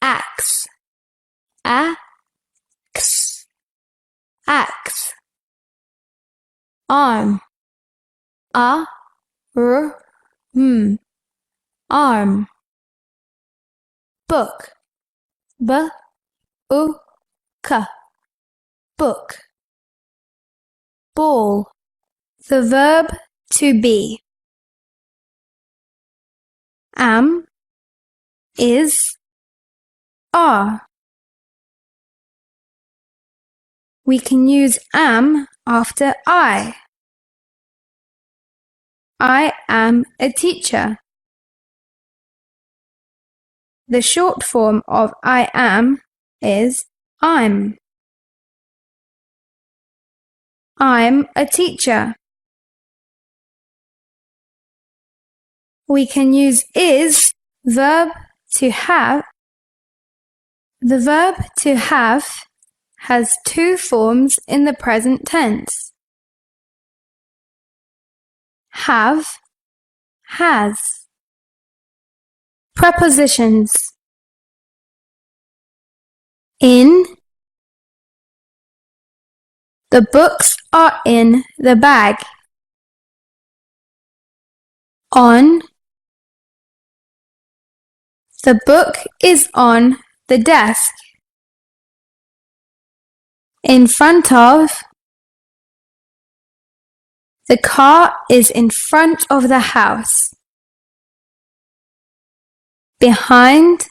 axe, axe, axe. Arm, arm, arm. Book, book, book. Ball, the verb to be. Am, is, are. We can use am after I. I am a teacher. The short form of I am is I'm. I'm a teacher. We can use is, verb to have. The verb to have has two forms in the present tense. Have, has. Prepositions. In. The books are in the bag. On. The book is on the desk. In front of. The car is in front of the house. Behind.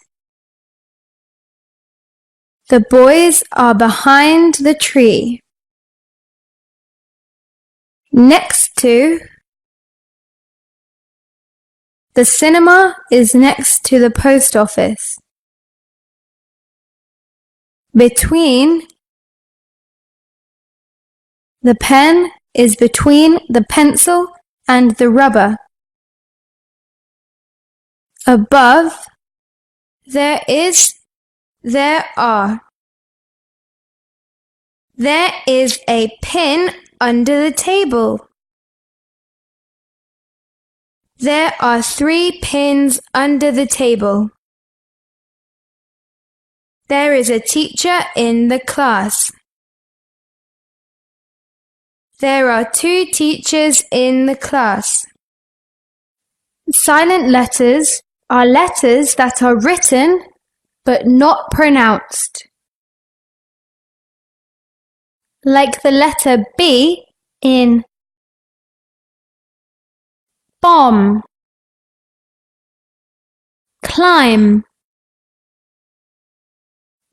The boys are behind the tree. Next to. The cinema is next to the post office. Between. The pen is between the pencil and the rubber. Above. There is. There are. There is a pin under the table. There are 3 pins under the table. There is a teacher in the class. There are 2 teachers in the class. Silent letters are letters that are written but not pronounced. Like the letter B in bomb, climb,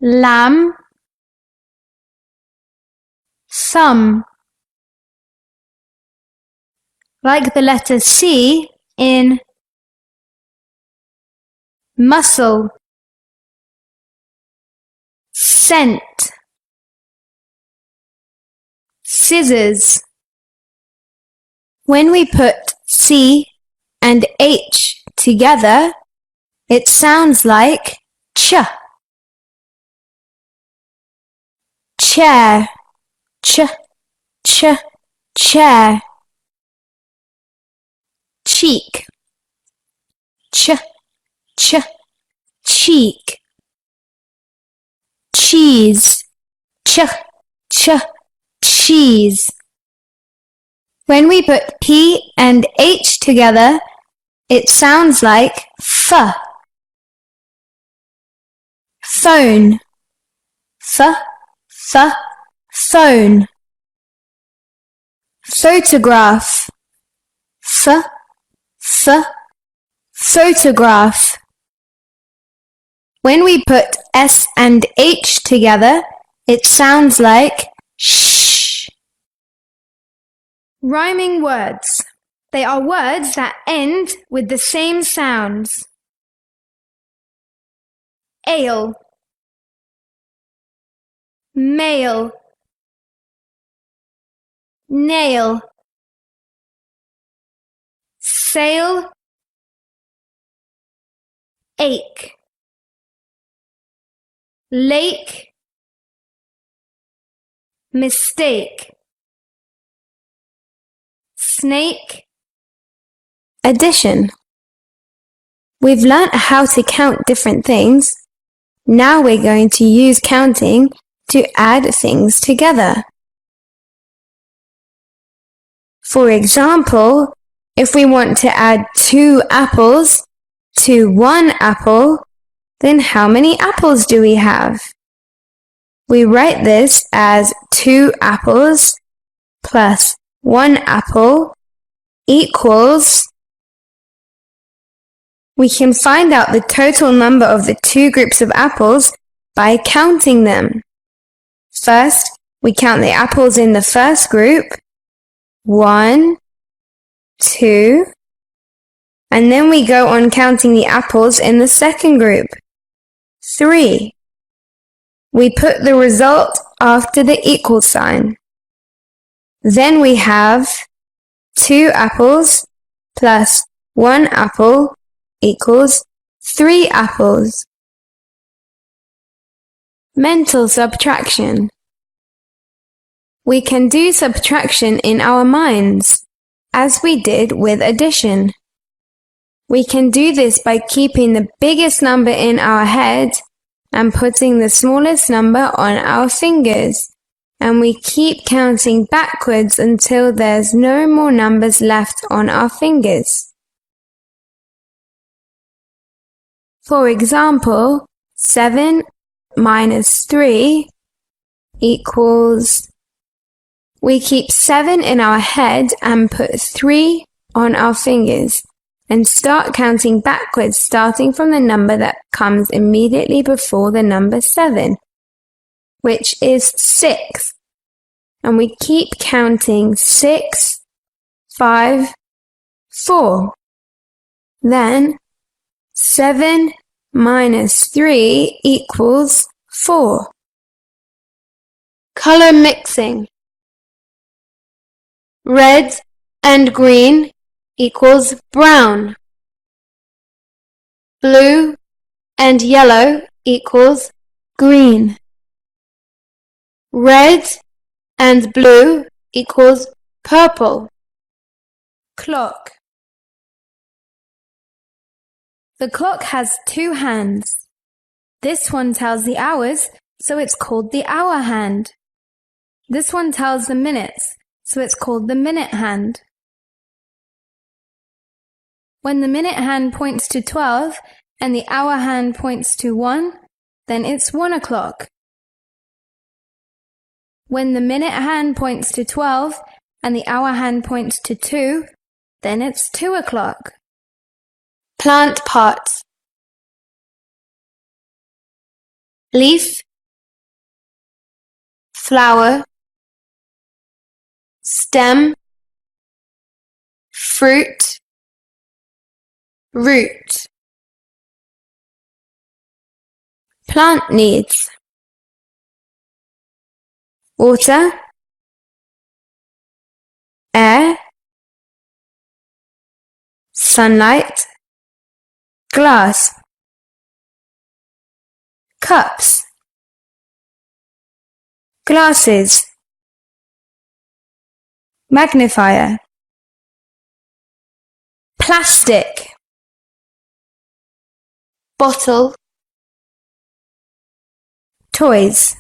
lamb, some. Like the letter C in muscle, scent, scissors. When we put C and H together, it sounds like ch. Chair, ch, chair. Cheek, ch, cheek. Cheese, ch, cheese. When we put P and H together, it sounds like f. Phone, phone. Photograph, photograph. When we put S and H together, it sounds like sh. Rhyming words. They are words that end with the same sounds. Ale, male, nail, sail, ache, lake, mistake, snake. Addition. We've learnt how to count different things, Now we're going to use counting to add things together. For example, if we want to add 2 apples to 1 apple, then how many apples do we have? We write this as 2 apples plus 1 apple equals. We can find out the total number of the 2 groups of apples by counting them. First, we count the apples in the first group. 1, 2, and then we go on counting the apples in the second group. 3. We put the result after the equal sign. Then we have 2 apples plus 1 apple equals 3 apples. Mental subtraction. We can do subtraction in our minds, as we did with addition. We can do this by keeping the biggest number in our head and putting the smallest number on our fingers, and we keep counting backwards until there's no more numbers left on our fingers. For example, 7 minus 3 equals. We keep 7 in our head and put 3 on our fingers and start counting backwards, starting from the number that comes immediately before the number 7, which is 6. And we keep counting 6, 5, 4. Then 7 minus 3 equals 4. Color mixing. Red and green equals brown. Blue and yellow equals green. Red and blue equals purple. Clock. The clock has 2 hands. This one tells the hours, so it's called the hour hand. This one tells the minutes, so it's called the minute hand. When the minute hand points to 12 and the hour hand points to 1, then it's 1 o'clock. When the minute hand points to 12 and the hour hand points to 2, then it's 2 o'clock. Plant parts. Leaf, flower, stem, fruit, root. Plant needs water, air, sunlight, glass, cups, glasses, magnifier, plastic, bottle, toys.